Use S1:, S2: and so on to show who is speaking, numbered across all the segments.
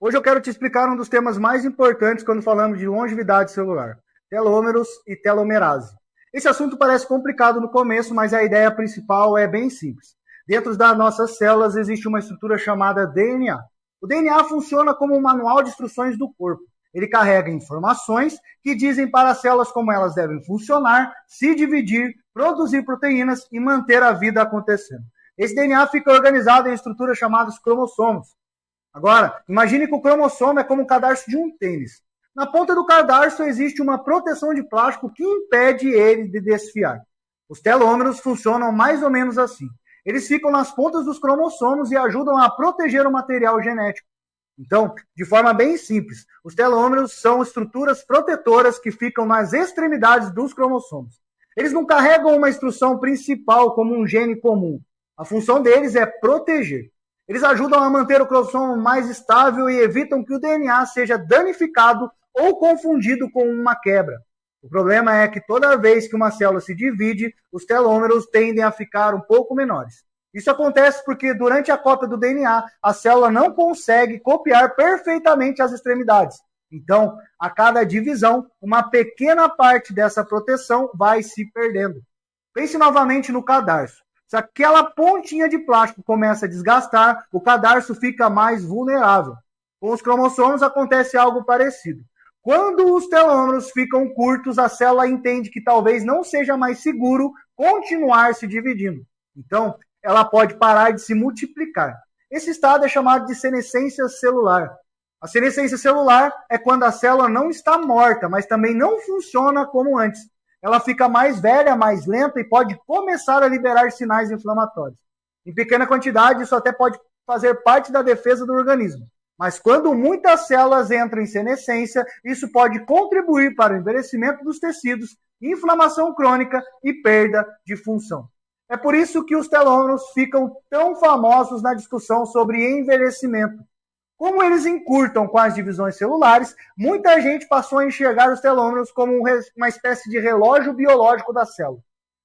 S1: Hoje eu quero te explicar um dos temas mais importantes quando falamos de longevidade celular: telômeros e telomerase. Esse assunto parece complicado no começo, mas a ideia principal é bem simples. Dentro das nossas células existe uma estrutura chamada DNA. O DNA funciona como um manual de instruções do corpo. Ele carrega informações que dizem para as células como elas devem funcionar, se dividir, produzir proteínas e manter a vida acontecendo. Esse DNA fica organizado em estruturas chamadas cromossomos. Agora, imagine que o cromossomo é como o cadarço de um tênis. Na ponta do cadarço existe uma proteção de plástico que impede ele de desfiar. Os telômeros funcionam mais ou menos assim. Eles ficam nas pontas dos cromossomos e ajudam a proteger o material genético. Então, de forma bem simples, os telômeros são estruturas protetoras que ficam nas extremidades dos cromossomos. Eles não carregam uma instrução principal como um gene comum. A função deles é proteger. Eles ajudam a manter o cromossomo mais estável e evitam que o DNA seja danificado ou confundido com uma quebra. O problema é que toda vez que uma célula se divide, os telômeros tendem a ficar um pouco menores. Isso acontece porque durante a cópia do DNA, a célula não consegue copiar perfeitamente as extremidades. Então, a cada divisão, uma pequena parte dessa proteção vai se perdendo. Pense novamente no cadarço. Se aquela pontinha de plástico começa a desgastar, o cadarço fica mais vulnerável. Com os cromossomos acontece algo parecido. Quando os telômeros ficam curtos, a célula entende que talvez não seja mais seguro continuar se dividindo. Então, ela pode parar de se multiplicar. Esse estado é chamado de senescência celular. A senescência celular é quando a célula não está morta, mas também não funciona como antes. Ela fica mais velha, mais lenta e pode começar a liberar sinais inflamatórios. Em pequena quantidade, isso até pode fazer parte da defesa do organismo. Mas quando muitas células entram em senescência, isso pode contribuir para o envelhecimento dos tecidos, inflamação crônica e perda de função. É por isso que os telômeros ficam tão famosos na discussão sobre envelhecimento. Como eles encurtam com as divisões celulares, muita gente passou a enxergar os telômeros como uma espécie de relógio biológico da célula.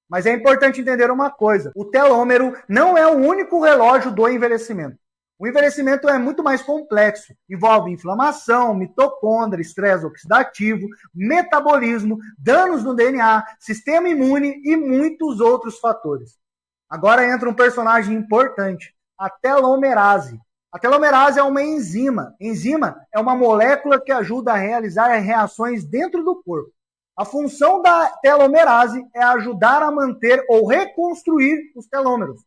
S1: Mas é importante entender uma coisa: o telômero não é o único relógio do envelhecimento. O envelhecimento é muito mais complexo, envolve inflamação, mitocôndria, estresse oxidativo, metabolismo, danos no DNA, sistema imune e muitos outros fatores. Agora entra um personagem importante: a telomerase. A telomerase é uma enzima. Enzima é uma molécula que ajuda a realizar reações dentro do corpo. A função da telomerase é ajudar a manter ou reconstruir os telômeros.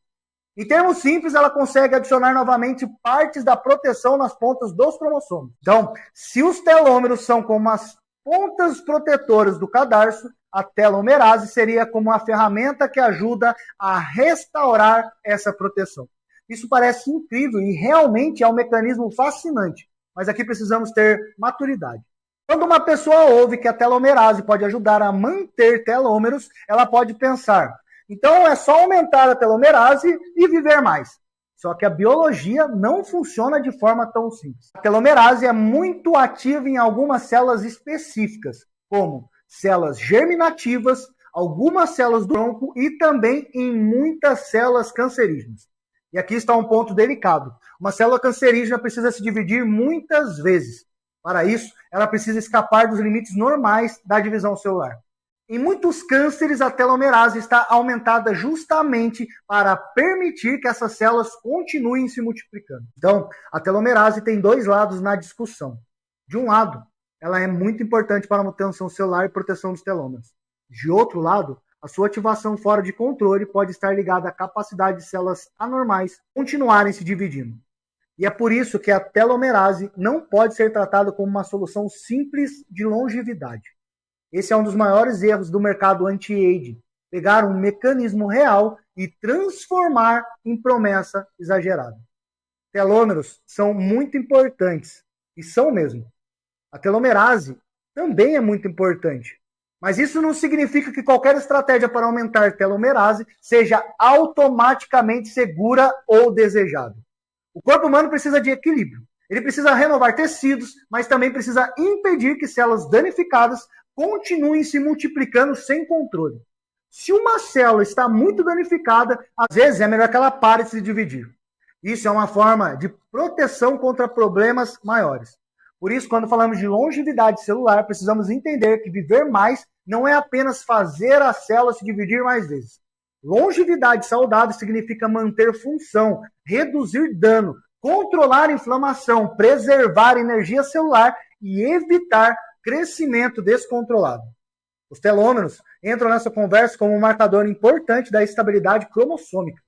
S1: Em termos simples, ela consegue adicionar novamente partes da proteção nas pontas dos cromossomos. Então, se os telômeros são como as pontas protetoras do cadarço, a telomerase seria como a ferramenta que ajuda a restaurar essa proteção. Isso parece incrível e realmente é um mecanismo fascinante, mas aqui precisamos ter maturidade. Quando uma pessoa ouve que a telomerase pode ajudar a manter telômeros, ela pode pensar: então é só aumentar a telomerase e viver mais. Só que a biologia não funciona de forma tão simples. A telomerase é muito ativa em algumas células específicas, como células germinativas, algumas células do tronco e também em muitas células cancerígenas. E aqui está um ponto delicado. Uma célula cancerígena precisa se dividir muitas vezes. Para isso, ela precisa escapar dos limites normais da divisão celular. Em muitos cânceres, a telomerase está aumentada justamente para permitir que essas células continuem se multiplicando. Então, a telomerase tem dois lados na discussão. De um lado, ela é muito importante para a manutenção celular e proteção dos telômeros. De outro lado, a sua ativação fora de controle pode estar ligada à capacidade de células anormais continuarem se dividindo. E é por isso que a telomerase não pode ser tratada como uma solução simples de longevidade. Esse é um dos maiores erros do mercado anti-aging: pegar um mecanismo real e transformar em promessa exagerada. Telômeros são muito importantes, e são mesmo. A telomerase também é muito importante. Mas isso não significa que qualquer estratégia para aumentar telomerase seja automaticamente segura ou desejada. O corpo humano precisa de equilíbrio. Ele precisa renovar tecidos, mas também precisa impedir que células danificadas continuem se multiplicando sem controle. Se uma célula está muito danificada, às vezes é melhor que ela pare de se dividir. Isso é uma forma de proteção contra problemas maiores. Por isso, quando falamos de longevidade celular, precisamos entender que viver mais não é apenas fazer a célula se dividir mais vezes. Longevidade saudável significa manter função, reduzir dano, controlar a inflamação, preservar energia celular e evitar crescimento descontrolado. Os telômeros entram nessa conversa como um marcador importante da estabilidade cromossômica.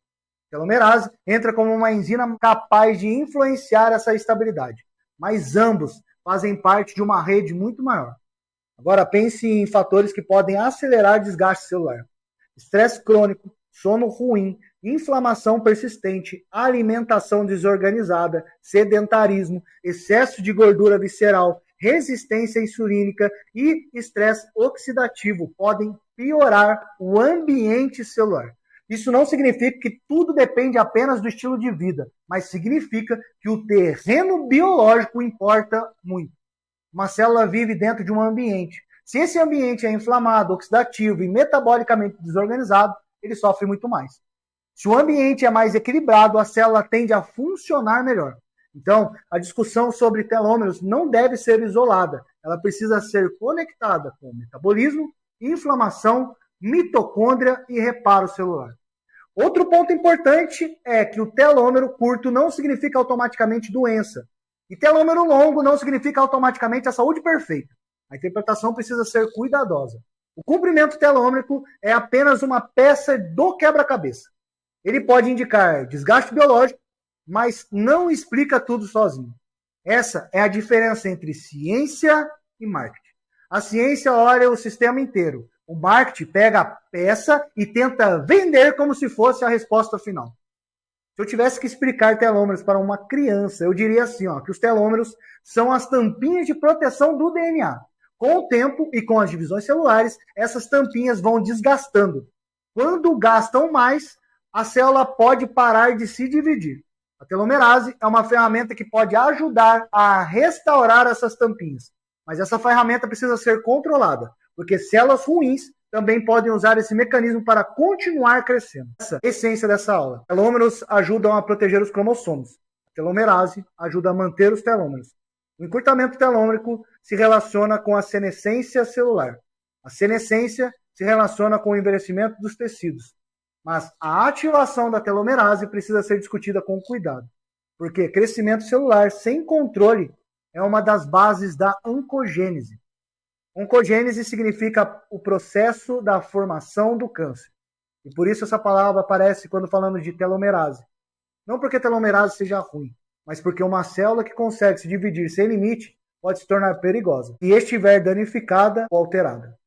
S1: A telomerase entra como uma enzima capaz de influenciar essa estabilidade, mas ambos fazem parte de uma rede muito maior. Agora pense em fatores que podem acelerar desgaste celular. Estresse crônico, sono ruim, inflamação persistente, alimentação desorganizada, sedentarismo, excesso de gordura visceral, resistência insulínica e estresse oxidativo podem piorar o ambiente celular. Isso não significa que tudo depende apenas do estilo de vida, mas significa que o terreno biológico importa muito. Uma célula vive dentro de um ambiente. Se esse ambiente é inflamado, oxidativo e metabolicamente desorganizado, ele sofre muito mais. Se o ambiente é mais equilibrado, a célula tende a funcionar melhor. Então, a discussão sobre telômeros não deve ser isolada. Ela precisa ser conectada com metabolismo, inflamação, mitocôndria e reparo celular. Outro ponto importante é que o telômero curto não significa automaticamente doença. E telômero longo não significa automaticamente a saúde perfeita. A interpretação precisa ser cuidadosa. O comprimento telômerico é apenas uma peça do quebra-cabeça. Ele pode indicar desgaste biológico, mas não explica tudo sozinho. Essa é a diferença entre ciência e marketing. A ciência olha o sistema inteiro. O marketing pega a peça e tenta vender como se fosse a resposta final. Se eu tivesse que explicar telômeros para uma criança, eu diria assim, que os telômeros são as tampinhas de proteção do DNA. Com o tempo e com as divisões celulares, essas tampinhas vão desgastando. Quando gastam mais, a célula pode parar de se dividir. A telomerase é uma ferramenta que pode ajudar a restaurar essas tampinhas. Mas essa ferramenta precisa ser controlada, porque células ruins também podem usar esse mecanismo para continuar crescendo. Essa é a essência dessa aula. Telômeros ajudam a proteger os cromossomos. A telomerase ajuda a manter os telômeros. O encurtamento telômerico se relaciona com a senescência celular. A senescência se relaciona com o envelhecimento dos tecidos. Mas a ativação da telomerase precisa ser discutida com cuidado, porque crescimento celular sem controle é uma das bases da oncogênese. Oncogênese significa o processo da formação do câncer. E por isso essa palavra aparece quando falamos de telomerase. Não porque telomerase seja ruim, mas porque uma célula que consegue se dividir sem limite pode se tornar perigosa, se estiver danificada ou alterada.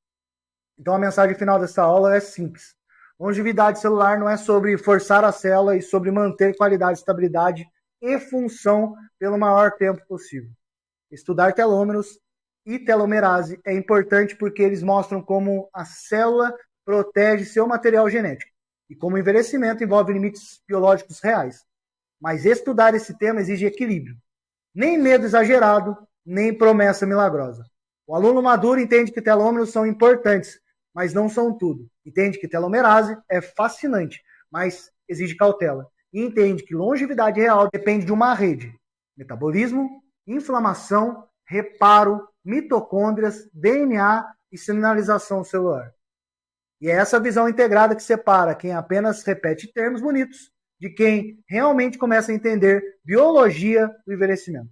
S1: Então a mensagem final dessa aula é simples. Longevidade celular não é sobre forçar a célula e sobre manter qualidade, estabilidade e função pelo maior tempo possível. Estudar telômeros e telomerase é importante porque eles mostram como a célula protege seu material genético e como o envelhecimento envolve limites biológicos reais. Mas estudar esse tema exige equilíbrio. Nem medo exagerado, nem promessa milagrosa. O aluno maduro entende que telômeros são importantes, mas não são tudo. Entende que telomerase é fascinante, mas exige cautela. E entende que longevidade real depende de uma rede. Metabolismo, inflamação, reparo, mitocôndrias, DNA e sinalização celular. E é essa visão integrada que separa quem apenas repete termos bonitos de quem realmente começa a entender biologia do envelhecimento.